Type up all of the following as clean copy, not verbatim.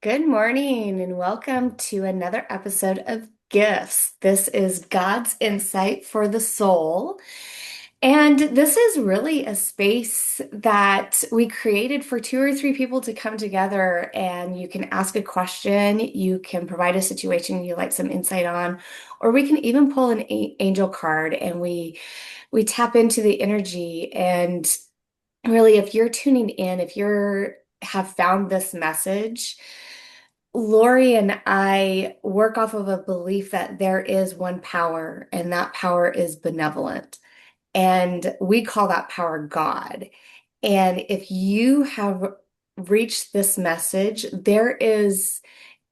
Good morning and welcome to another episode of Gifts. This is God's insight for the soul. And this is really a space that we created for two or three people to come together and you can ask a question, you can provide a situation you like some insight on, or we can even pull an angel card and we tap into the energy. And really, if you're tuning in, if you're have found this message, Lori and I work off of a belief that there is one power, and that power is benevolent. And we call that power God. And if you have reached this message, there is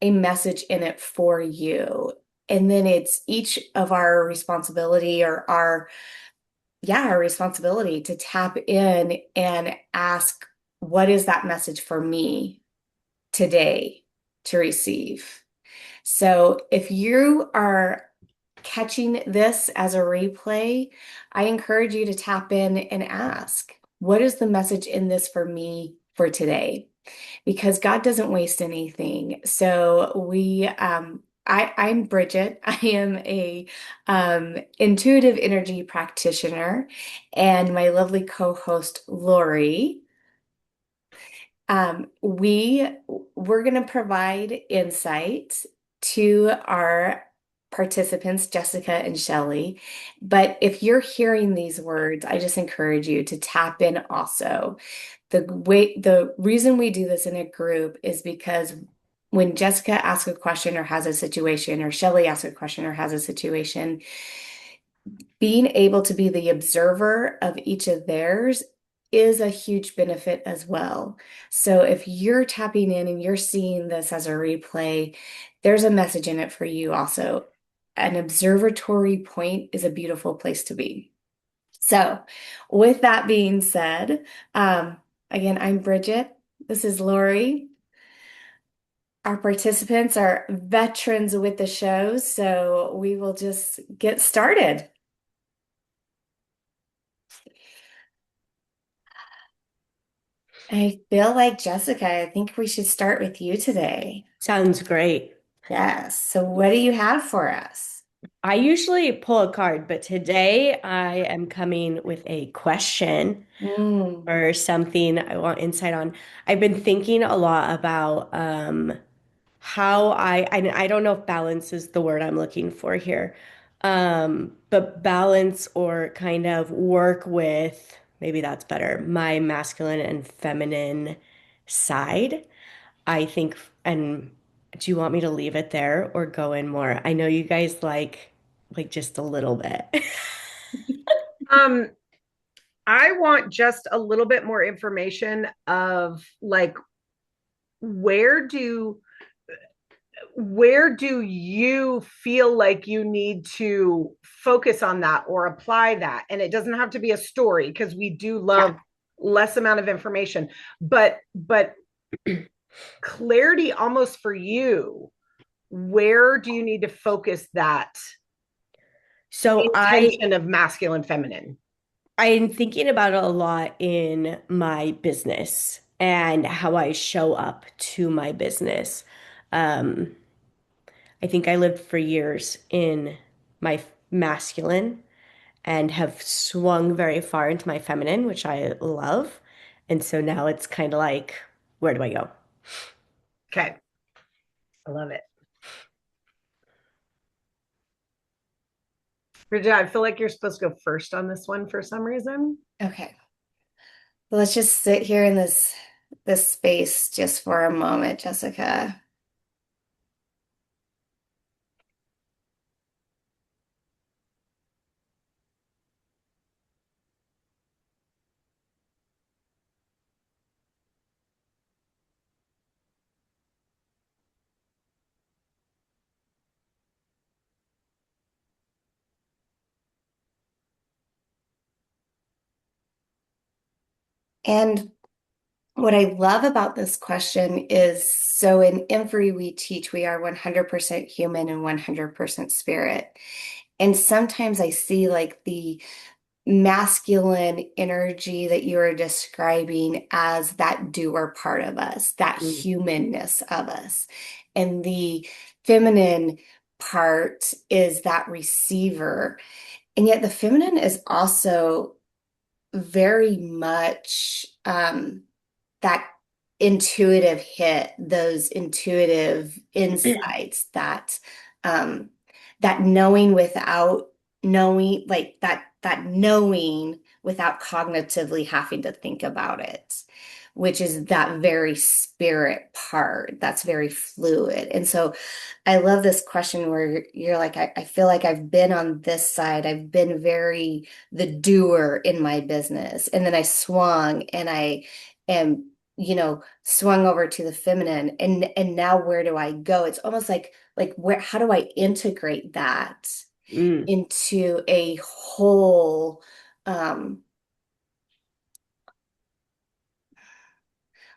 a message in it for you. And then it's each of our responsibility or our responsibility to tap in and ask, what is that message for me today to receive? So if you are catching this as a replay, I encourage you to tap in and ask, what is the message in this for me for today? Because God doesn't waste anything. So I'm Bridget. I am a intuitive energy practitioner, and my lovely co-host Lori. We're going to provide insight to our participants, Jessica and Shelley. But if you're hearing these words, I just encourage you to tap in also. The reason we do this in a group is because when Jessica asks a question or has a situation, or Shelley asks a question or has a situation, being able to be the observer of each of theirs is a huge benefit as well. So if you're tapping in and you're seeing this as a replay, there's a message in it for you also. An observatory point is a beautiful place to be. So with that being said, again, I'm Bridget. This is Lori. Our participants are veterans with the show, so we will just get started. I feel like Jessica, I think we should start with you today. Sounds great. Yes. So what do you have for us? I usually pull a card, but today I am coming with a question Mm, or something I want insight on. I've been thinking a lot about how I don't know if balance is the word I'm looking for here. But balance or kind of work with, maybe that's better, my masculine and feminine side. I think, and do you want me to leave it there or go in more? I know you guys like just a little bit. Um, I want just a little bit more information of like where do where do you feel like you need to focus on that or apply that? And it doesn't have to be a story because we do yeah. love less amount of information, but clarity almost for you. Where do you need to focus that So intention of masculine feminine? I'm thinking about it a lot in my business and how I show up to my business. Um, I think I lived for years in my masculine and have swung very far into my feminine, which I love. And so now it's kind of like, where do I go? Okay, I love it. Bridget, I feel like you're supposed to go first on this one for some reason. Okay. Let's just sit here in this space just for a moment, Jessica. And what I love about this question is so in Every we teach we are 100% human and 100% spirit. And sometimes I see like masculine energy that you are describing as that doer part of us, that Mm. humanness of us. And the feminine part is that receiver. And yet the feminine is also very much that intuitive hit, those intuitive insights, um, that knowing without knowing, like that knowing without cognitively having to think about it, which is that very spirit part that's very fluid. And so I love this question where you're like, I feel like I've been on this side. I've been very the doer in my business. And then I swung and I am, swung over to the feminine. And now where do I go? It's almost like where how do I integrate that Mm. into a whole um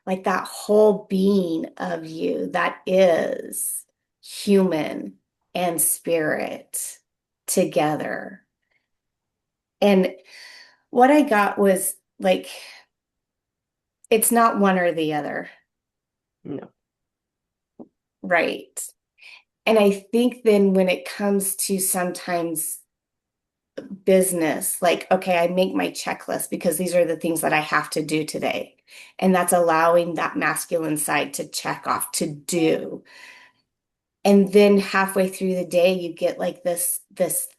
like that whole being of you that is human and spirit together. And what I got was like, it's not one or the other, No. right? And I think then when it comes to sometimes business, like, okay, I make my checklist because these are the things that I have to do today. And that's allowing that masculine side to check off, to do. And then halfway through the day, you get like this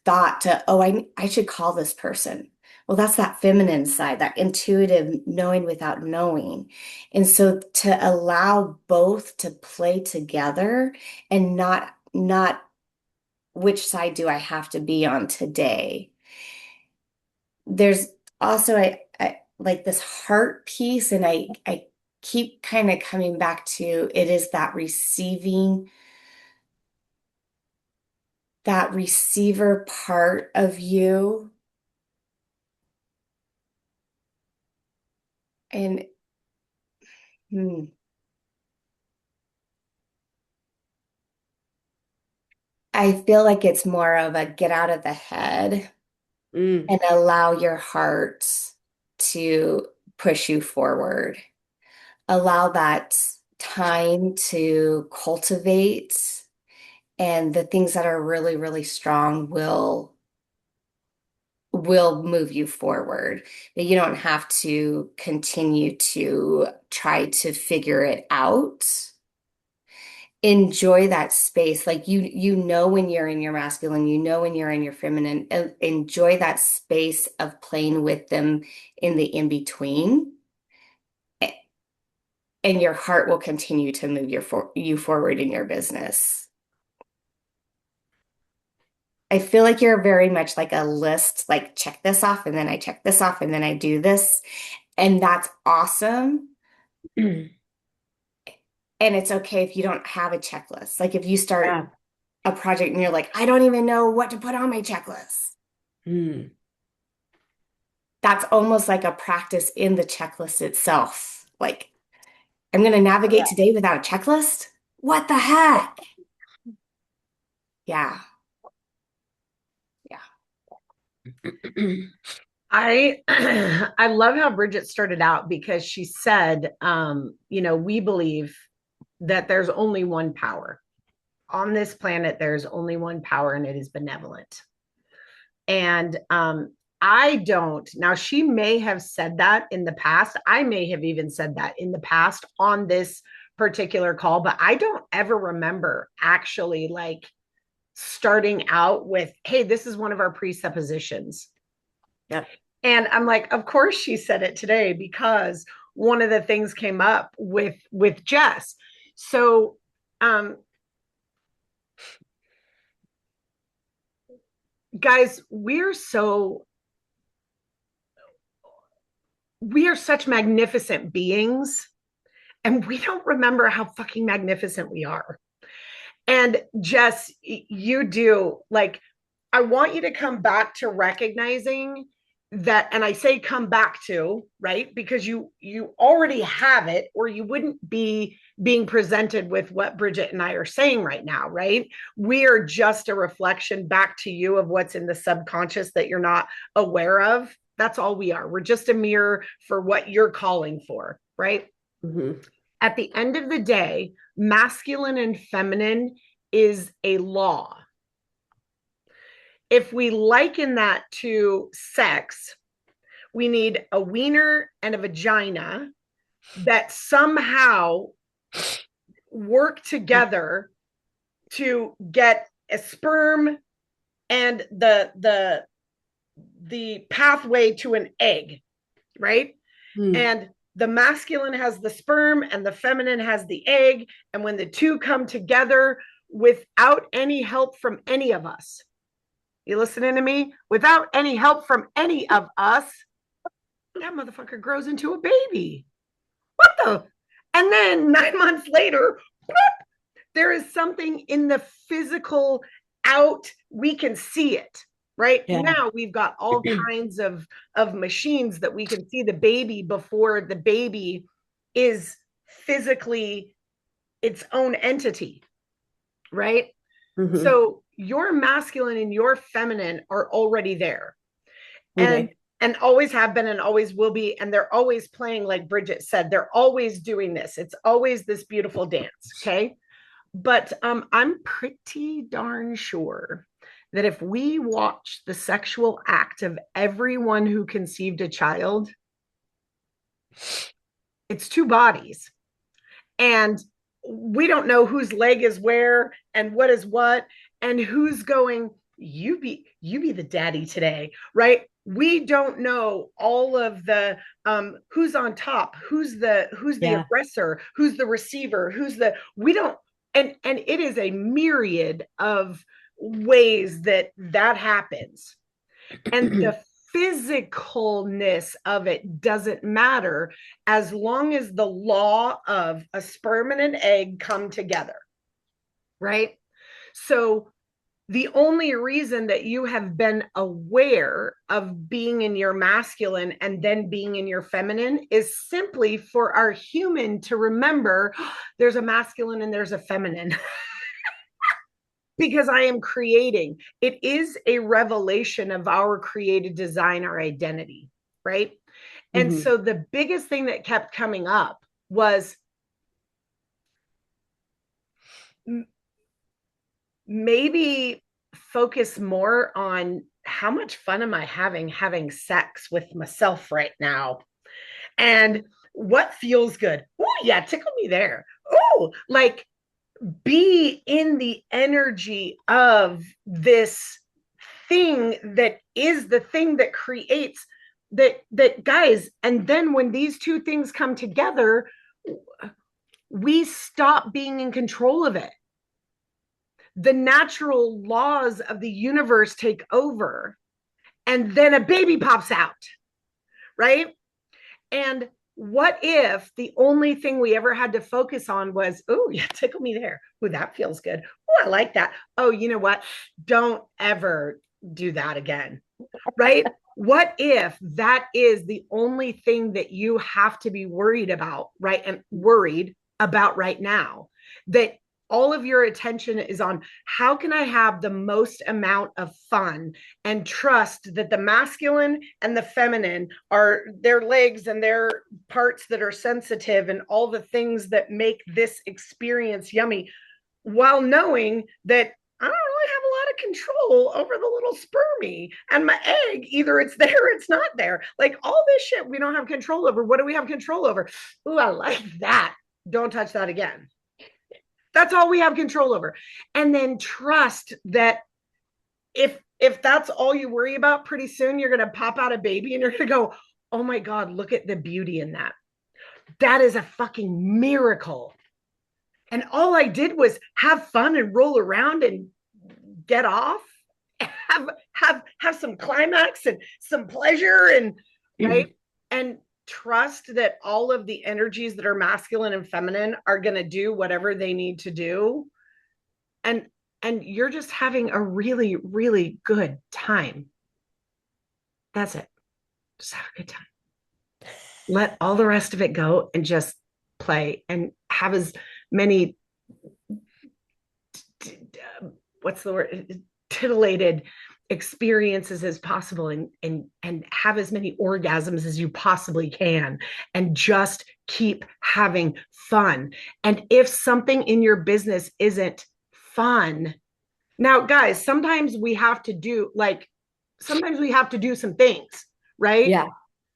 thought to, oh, I should call this person. Well, that's that feminine side, that intuitive knowing without knowing. And so to allow both to play together and not which side do I have to be on today. There's also I like this heart piece, and I keep kind of coming back to it is that receiver part of you. And hmm, I feel like it's more of a get out of the head Mm. and allow your heart to push you forward. Allow that time to cultivate, and the things that are really, really strong will move you forward. But you don't have to continue to try to figure it out. Enjoy that space. Like you know when you're in your masculine, you know when you're in your feminine. Enjoy that space of playing with them in the in between, and your heart will continue to move you forward in your business. I feel like you're very much like a list, like check this off, and then I check this off, and then I do this. And that's awesome. And it's okay if you don't have a checklist. Like if you start Yeah. a project and you're like, I don't even know what to put on my checklist. Mm. That's almost like a practice in the checklist itself. Like, I'm going to navigate today without a checklist? What the heck? Yeah. Yeah. I I love how Bridget started out because she said, we believe that there's only one power on this planet. There's only one power, and it is benevolent. And I don't. Now, she may have said that in the past. I may have even said that in the past on this particular call, but I don't ever remember actually like starting out with, hey, this is one of our presuppositions. Yeah. And I'm like, of course she said it today because one of the things came up with Jess. So guys, we are such magnificent beings, and we don't remember how fucking magnificent we are. And Jess, you do like, I want you to come back to recognizing that, and I say come back to, right? Because you already have it, or you wouldn't be being presented with what Bridgit and I are saying right now, right? We are just a reflection back to you of what's in the subconscious that you're not aware of. That's all we are. We're just a mirror for what you're calling for, right? Mm-hmm. At the end of the day, masculine and feminine is a law. If we liken that to sex, we need a wiener and a vagina that somehow work together to get a sperm and the pathway to an egg, right? Mm. And the masculine has the sperm and the feminine has the egg, and when the two come together without any help from any of us, you listening to me? Without any help from any of us, that motherfucker grows into a baby. What the? And then 9 months later, there is something in the physical out. We can see it, right? Yeah. Now we've got all kinds of machines that we can see the baby before the baby is physically its own entity, right? Mm-hmm. So your masculine and your feminine are already there, and Okay. and always have been and always will be, and they're always playing, like Bridgit said, they're always doing this. It's always this beautiful dance, okay? But I'm pretty darn sure that if we watch the sexual act of everyone who conceived a child, it's two bodies. And we don't know whose leg is where and what is what, and who's going, you be the daddy today, right? We don't know all of the who's on top, who's the Yeah. aggressor, who's the receiver, who's the we don't, and it is a myriad of ways that that happens. And the physicalness of it doesn't matter as long as the law of a sperm and an egg come together, right? So the only reason that you have been aware of being in your masculine and then being in your feminine is simply for our human to remember, there's a masculine and there's a feminine. Because I am creating. It is a revelation of our created design, our identity, right? And Mm-hmm. so the biggest thing that kept coming up was maybe focus more on how much fun am I having sex with myself right now? And what feels good? Oh, yeah, tickle me there. Oh, like be in the energy of this thing that is the thing that creates that guys. And then when these two things come together, we stop being in control of it. The natural laws of the universe take over, and then a baby pops out, right? And what if the only thing we ever had to focus on was, oh, yeah, tickle me there. Oh, that feels good. Oh, I like that. Oh, you know what? Don't ever do that again, right? What if that is the only thing that you have to be worried about, right? And worried about right now, that all of your attention is on how can I have the most amount of fun, and trust that the masculine and the feminine are their legs and their parts that are sensitive and all the things that make this experience yummy, while knowing that I don't really have a lot of control over the little spermie and my egg. Either it's there or it's not there. Like all this shit we don't have control over. What do we have control over? Ooh, I like that. Don't touch that again. That's all we have control over. And then trust that if that's all you worry about, pretty soon you're going to pop out a baby and you're going to go, oh my God, look at the beauty in that. That is a fucking miracle. And all I did was have fun and roll around and get off, have some climax and some pleasure, and right, and trust that all of the energies that are masculine and feminine are going to do whatever they need to do, and you're just having a really really good time. That's it. Just have a good time. Let all the rest of it go and just play and have as many what's the word, titillated experiences as possible, and have as many orgasms as you possibly can, and just keep having fun. And if something in your business isn't fun, now guys, sometimes we have to do some things, right? Yeah.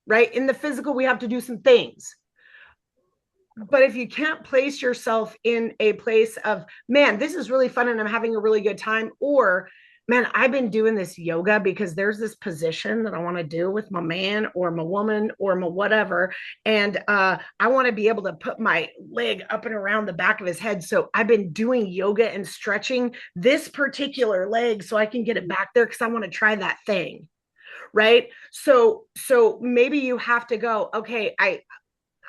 Right, in the physical we have to do some things. But if you can't place yourself in a place of, man, this is really fun and I'm having a really good time, or man, I've been doing this yoga because there's this position that I want to do with my man or my woman or my whatever, and I want to be able to put my leg up and around the back of his head, so I've been doing yoga and stretching this particular leg so I can get it back there because I want to try that thing, right? So maybe you have to go, okay,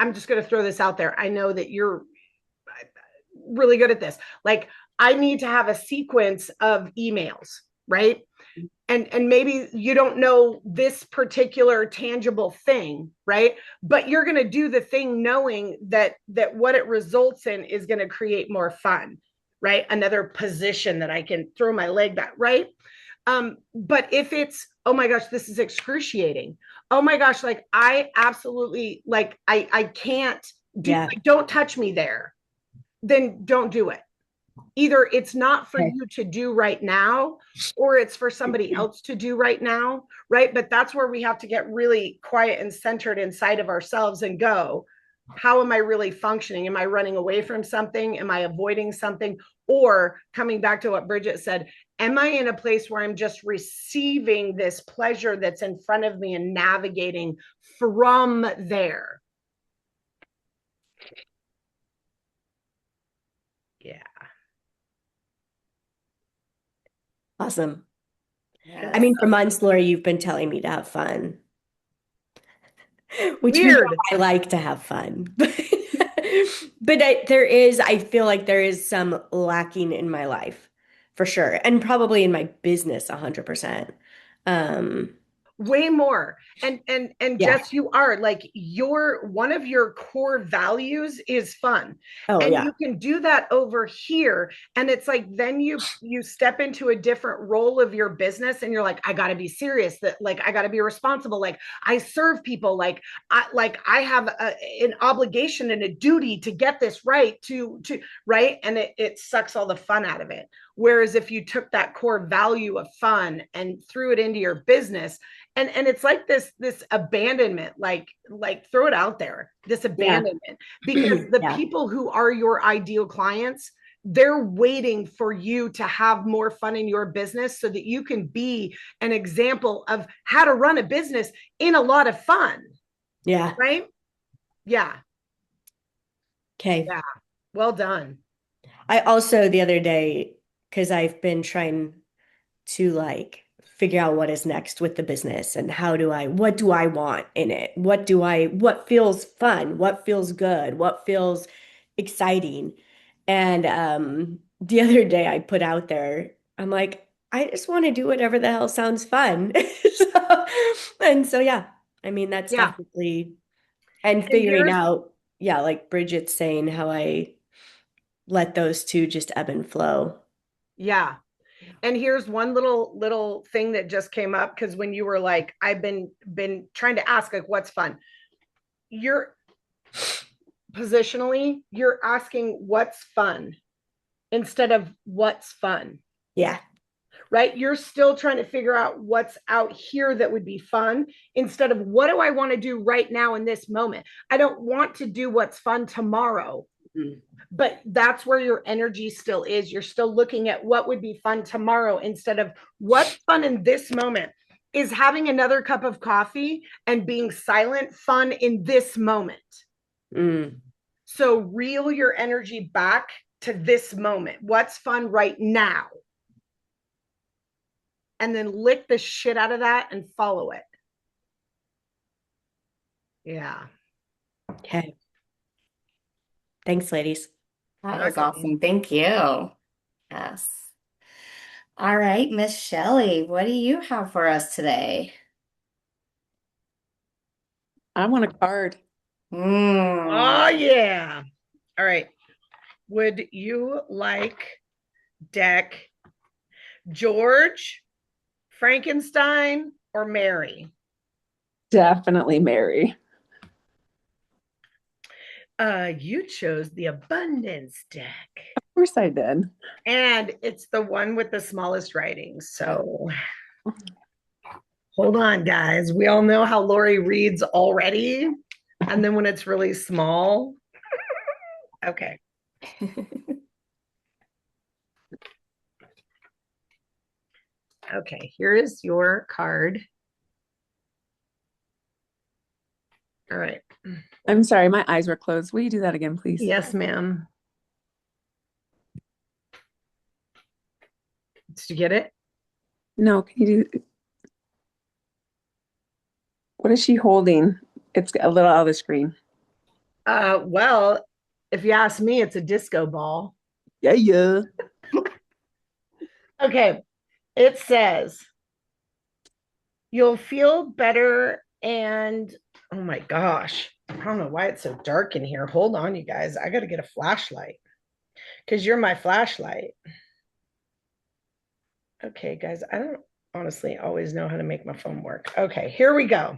I'm just going to throw this out there. I know that you're really good at this. Like, I need to have a sequence of emails, right? And maybe you don't know this particular tangible thing, right? But you're going to do the thing knowing that what it results in is going to create more fun, right? Another position that I can throw my leg back, right? But if it's, oh my gosh, this is excruciating. Oh my gosh, like I absolutely, like I can't do, Yeah. like, don't touch me there. Then don't do it. Either it's not for Okay. you to do right now, or it's for somebody else to do right now, right? But that's where we have to get really quiet and centered inside of ourselves and go, how am I really functioning? Am I running away from something? Am I avoiding something? Or coming back to what Bridgit said, am I in a place where I'm just receiving this pleasure that's in front of me and navigating from there? Yeah. Awesome. I Yes. mean, for months, Lori, you've been telling me to have fun, which we know Weird. I like to have fun. But I feel like there is some lacking in my life for sure. And probably in my business, 100%. Um, Way more. And yeah. Jess, you are like, your one of your core values is fun, Oh, and yeah. you can do that over here, and it's like then you step into a different role of your business and you're like, I got to be serious, that like I got to be responsible, like I serve people, like I have an obligation and a duty to get this right, to right, and it sucks all the fun out of it. Whereas if you took that core value of fun and threw it into your business, and it's like this abandonment, like throw it out there, this Yeah. abandonment, because the Yeah. people who are your ideal clients, they're waiting for you to have more fun in your business so that you can be an example of how to run a business in a lot of fun, Yeah. right? Yeah. Okay. Yeah, well done. I also, the other day, because I've been trying to like figure out what is next with the business and what do I want in it? What feels fun? What feels good? What feels exciting? And the other day I put out there, I'm like, I just want to do whatever the hell sounds fun. So, and so, yeah, I mean, that's Yeah. definitely, and And figuring out, yeah, like Bridget's saying, how I let those two just ebb and flow. yeah. And here's one little thing that just came up, because when you were like, I've been trying to ask, like, what's fun? You're positionally, you're asking what's fun instead of what's fun, Yeah. right? You're still trying to figure out what's out here that would be fun, instead of what do I want to do right now in this moment. I don't want to do what's fun tomorrow, Mm. but that's where your energy still is. You're still looking at what would be fun tomorrow instead of what's fun in this moment. Is having another cup of coffee and being silent fun in this moment? Mm. So reel your energy back to this moment. What's fun right now? And then lick the shit out of that and follow it. Yeah. Okay. Thanks, ladies. That was awesome. Thank you. Yes. All right, Miss Shelley, what do you have for us today? I want a card. Oh, Mm. yeah. All right. Would you like deck George, Frankenstein, or Mary? Definitely Mary. You chose the abundance deck. Of course I did. And it's the one with the smallest writing. So hold on, guys. We all know how Lori reads already. And then when it's really small, okay. Okay, here is your card. All right. I'm sorry, my eyes were closed. Will you do that again, please? Yes, ma'am. Did you get it? No, can you do what is she holding? It's a little out of the screen. Well, if you ask me, it's a disco ball. Yeah, yeah. Okay, it says you'll feel better and oh my gosh, I don't know why it's so dark in here. Hold on, you guys. I got to get a flashlight because you're my flashlight. Okay, guys, I don't honestly always know how to make my phone work. Okay, here we go.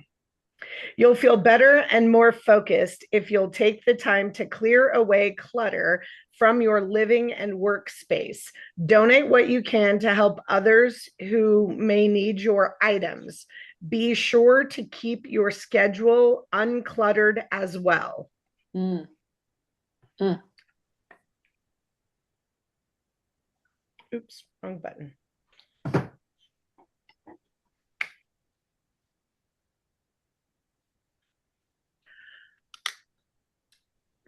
You'll feel better and more focused if you'll take the time to clear away clutter from your living and workspace. Donate what you can to help others who may need your items. Be sure to keep your schedule uncluttered as well. Mm. Mm. Oops, wrong button.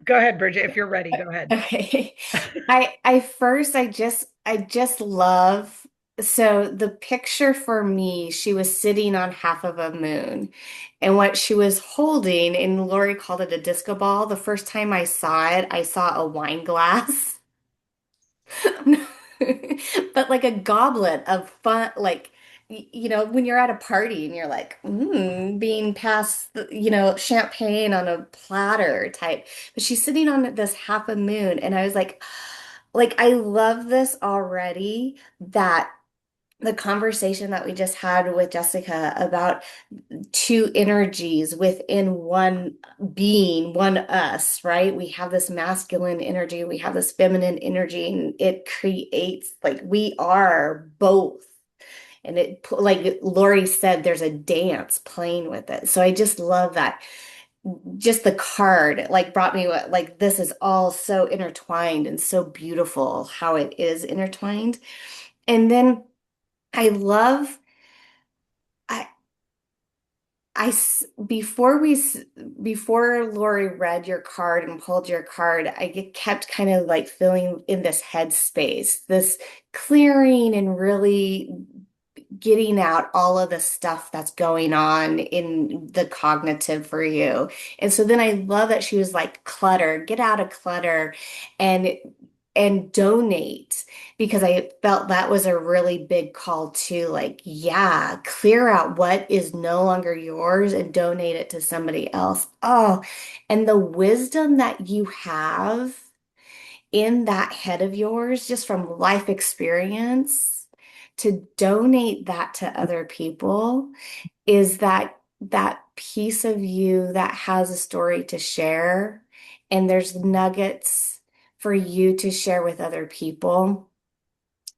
Go ahead, Bridget, if you're ready, go ahead. Okay. I just love so the picture for me, she was sitting on half of a moon. And what she was holding, and Lori called it a disco ball. The first time I saw it, I saw a wine glass. But like a goblet of fun, like when you're at a party and you're like, being passed, champagne on a platter type. But she's sitting on this half a moon, and I was like I love this already. That the conversation that we just had with Jessica about two energies within one being, one us, right? We have this masculine energy, we have this feminine energy, and it creates like we are both. And it, like Lori said, there's a dance playing with it. So I just love that. Just the card like brought me like this is all so intertwined and so beautiful how it is intertwined. And then I love I before before Lori read your card and pulled your card, kept kind of like feeling in this headspace, this clearing and really getting out all of the stuff that's going on in the cognitive for you. And so then I love that she was like, clutter, get out of clutter and donate, because I felt that was a really big call to like, yeah, clear out what is no longer yours and donate it to somebody else. Oh, and the wisdom that you have in that head of yours, just from life experience, to donate that to other people is that piece of you that has a story to share, and there's nuggets for you to share with other people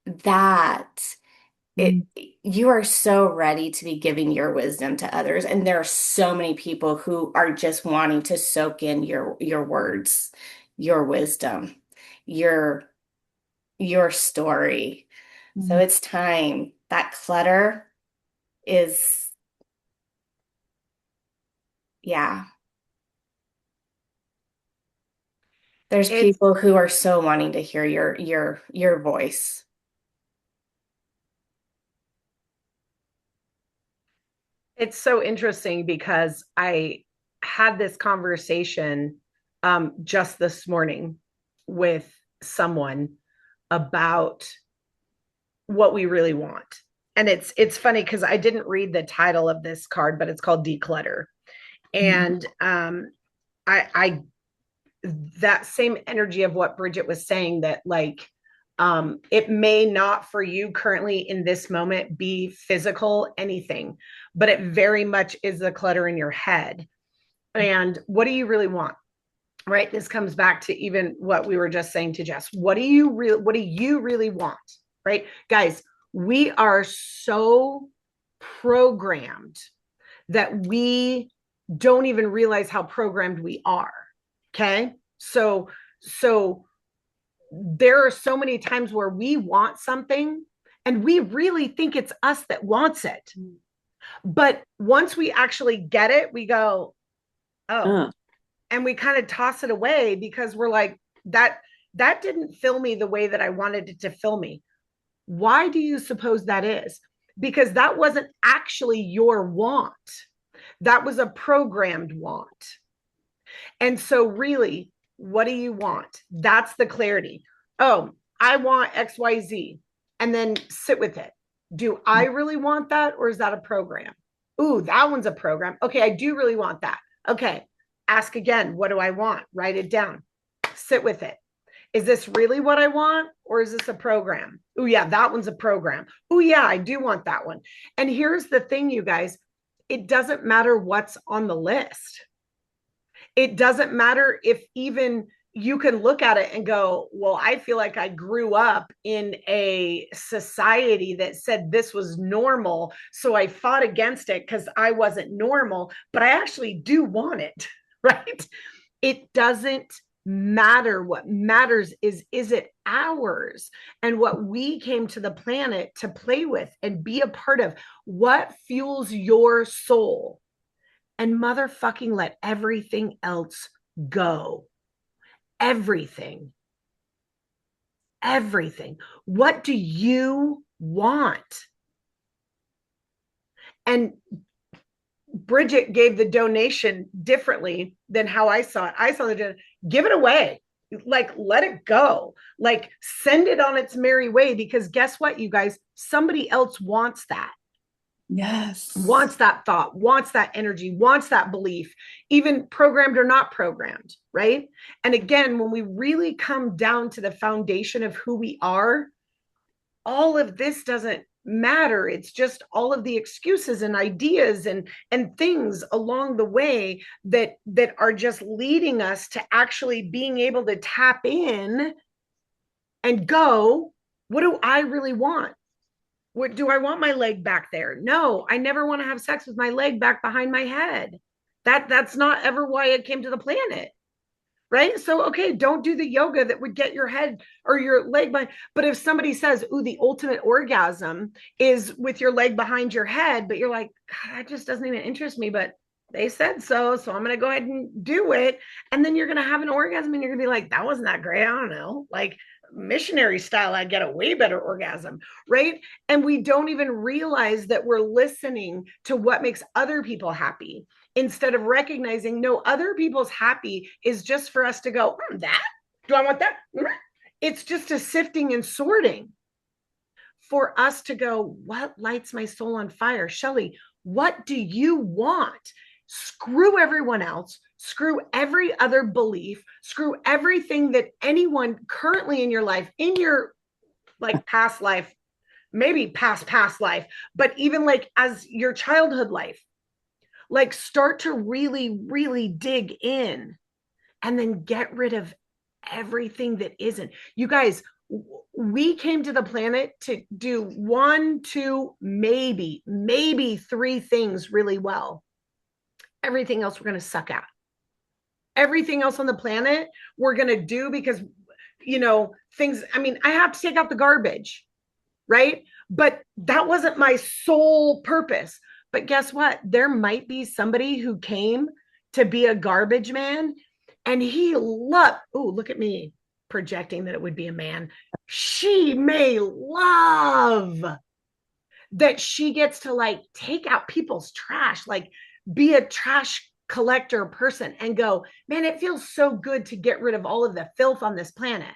that it Mm. you are so ready to be giving your wisdom to others, and there are so many people who are just wanting to soak in your words, your wisdom, your your story. So Mm. it's time. That clutter is, yeah. There's It's people who are so wanting to hear your voice. it's so interesting because I had this conversation just this morning with someone about what we really want. And it's funny because I didn't read the title of this card, but it's called Declutter. And I that same energy of what Bridgit was saying, that like it may not for you currently in this moment be physical anything, but it very much is the clutter in your head. And what do you really want? Right? This comes back to even what we were just saying to Jess. What do you really want? Right? Guys, we are so programmed that we don't even realize how programmed we are. Okay? So there are so many times where we want something and we really think it's us that wants it. But once we actually get it, we go, oh, and we kind of toss it away because we're like, that didn't fill me the way that I wanted it to fill me. Why do you suppose that is? Because that wasn't actually your want. That was a programmed want. And so really, what do you want? That's the clarity. Oh, I want XYZ. And then sit with it. Do I really want that, or is that a program? Ooh, that one's a program. Okay, I do really want that. Okay, ask again. What do I want? Write it down. Sit with it. Is this really what I want, or is this a program? Oh, yeah, that one's a program. Oh, yeah, I do want that one. And here's the thing, you guys, it doesn't matter what's on the list. It doesn't matter if even you can look at it and go, well, I feel like I grew up in a society that said this was normal. So I fought against it because I wasn't normal, but I actually do want it, right? It doesn't matter. What matters is it ours? And what we came to the planet to play with and be a part of, what fuels your soul? And motherfucking let everything else go. Everything. Everything. What do you want? And Bridgit gave the donation differently than how I saw it. I saw the give it away. Like, let it go. Like, send it on its merry way, because guess what, you guys? Somebody else wants that. Yes. Wants that thought, wants that energy, wants that belief, even programmed or not programmed, right? And again, when we really come down to the foundation of who we are, all of this doesn't matter. It's just all of the excuses and ideas and things along the way that are just leading us to actually being able to tap in and go, what do I really want? What do I want? My leg back there? No, I never want to have sex with my leg back behind my head. That's not ever why I came to the planet. Right? So, okay, don't do the yoga that would get your head or your leg behind. But if somebody says, ooh, the ultimate orgasm is with your leg behind your head, but you're like, God, that just doesn't even interest me, but they said so. So I'm going to go ahead and do it. And then you're going to have an orgasm and you're going to be like, that wasn't that great. I don't know. Like, missionary style, I'd get a way better orgasm, right? And we don't even realize that we're listening to what makes other people happy instead of recognizing, no, other people's happy is just for us to go, that, do I want that? It's just a sifting and sorting for us to go, what lights my soul on fire? Shelly, what do you want? Screw everyone else, screw every other belief, screw everything that anyone currently in your life, in your like past life, maybe past life, but even like as your childhood life, like start to really dig in and then get rid of everything that isn't. You guys, we came to the planet to do 1, 2, maybe 3 things really well. Everything else we're going to suck at. Everything else on the planet we're going to do because, things, I mean, I have to take out the garbage, right? But that wasn't my sole purpose. But guess what? There might be somebody who came to be a garbage man and he loved, oh, look at me projecting that it would be a man. She may love that she gets to like take out people's trash, like be a trash collector person and go, man, it feels so good to get rid of all of the filth on this planet.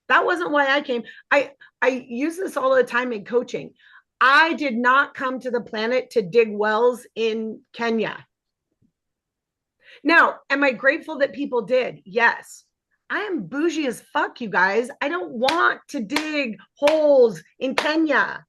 That wasn't why I came. I use this all the time in coaching. I did not come to the planet to dig wells in Kenya. Now, am I grateful that people did? Yes. I am bougie as fuck, you guys. I don't want to dig holes in Kenya,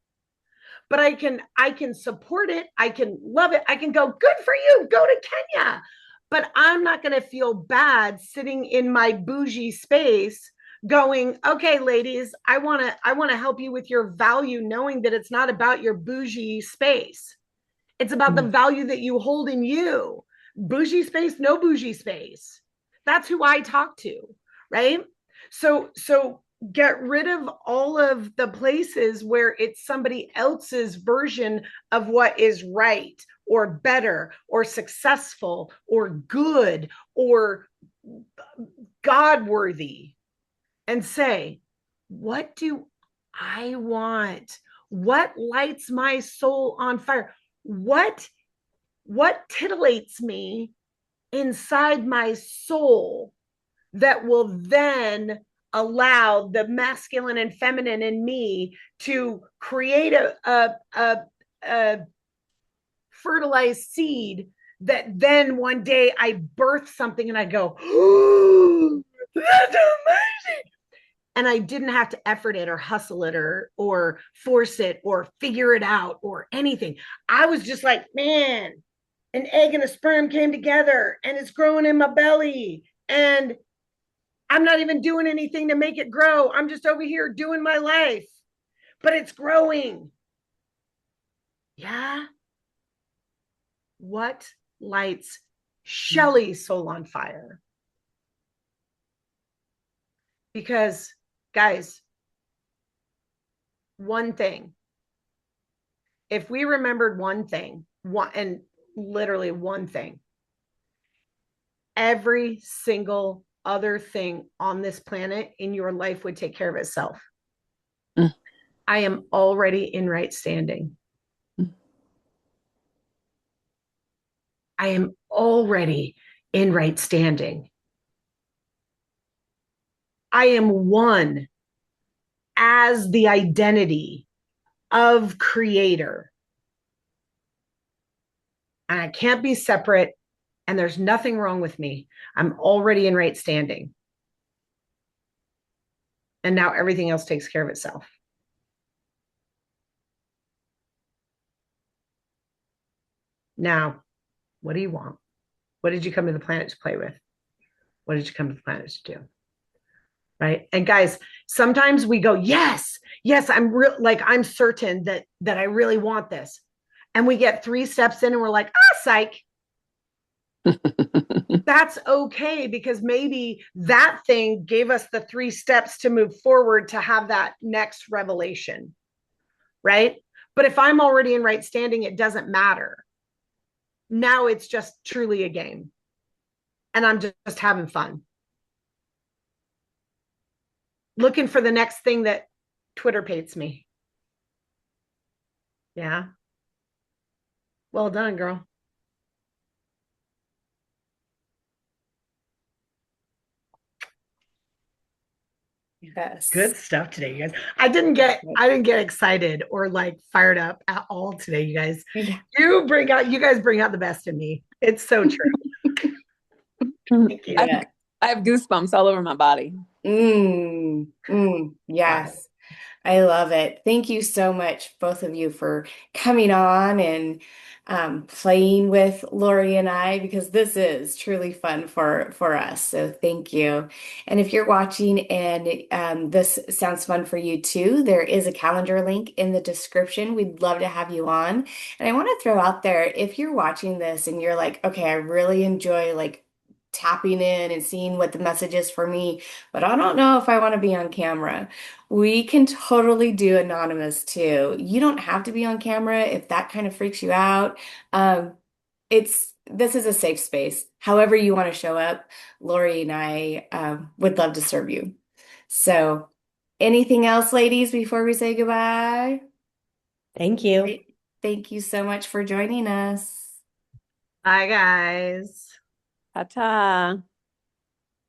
but I can support it. I can love it. I can go, good for you, go to Kenya. But I'm not going to feel bad sitting in my bougie space going, okay, ladies, I want to help you with your value, knowing that it's not about your bougie space. It's about the value that you hold in you. Bougie space, no bougie space. That's who I talk to, right? So get rid of all of the places where it's somebody else's version of what is right or better or successful or good or God worthy, and say, what do I want? What lights my soul on fire? What titillates me inside my soul that will then allow the masculine and feminine in me to create a fertilized seed that then one day I birth something and I go, oh, that's amazing. And I didn't have to effort it or hustle it or force it or figure it out or anything. I was just like, man, an egg and a sperm came together and it's growing in my belly. And I'm not even doing anything to make it grow. I'm just over here doing my life, but it's growing. Yeah. What lights Shelly's soul on fire? Because, guys, one thing, if we remembered one thing, and literally one thing, every single other thing on this planet in your life would take care of itself. Mm. I am already in right standing. I am already in right standing. I am one as the identity of creator. And I can't be separate. And there's nothing wrong with me. I'm already in right standing. And now everything else takes care of itself. Now, what do you want? What did you come to the planet to play with? What did you come to the planet to do? Right. And guys, sometimes we go, yes, yes, I'm certain that I really want this. And we get 3 steps in and we're like, ah, psych. That's okay, because maybe that thing gave us the 3 steps to move forward to have that next revelation. Right. But if I'm already in right standing, it doesn't matter. Now it's just truly a game. And I'm just having fun. Looking for the next thing that Twitter pates me. Yeah. Well done, girl. Yes. Good stuff today, you guys. I didn't get excited or like fired up at all today, you guys. Yeah. You guys bring out the best in me. It's so true. Thank you. Yeah. I have goosebumps all over my body. Yes. I love it. Thank you so much, both of you, for coming on and playing with Lori and I, because this is truly fun for us. So thank you. And if you're watching and this sounds fun for you too, there is a calendar link in the description. We'd love to have you on. And I want to throw out there, if you're watching this and you're like, okay, I really enjoy like tapping in and seeing what the message is for me, but I don't know if I want to be on camera. We can totally do anonymous too. You don't have to be on camera if that kind of freaks you out. This is a safe space. However you want to show up, Lori and I would love to serve you. So, anything else, ladies, before we say goodbye? Thank you. Great. Thank you so much for joining us. Bye, guys. Ta-ta.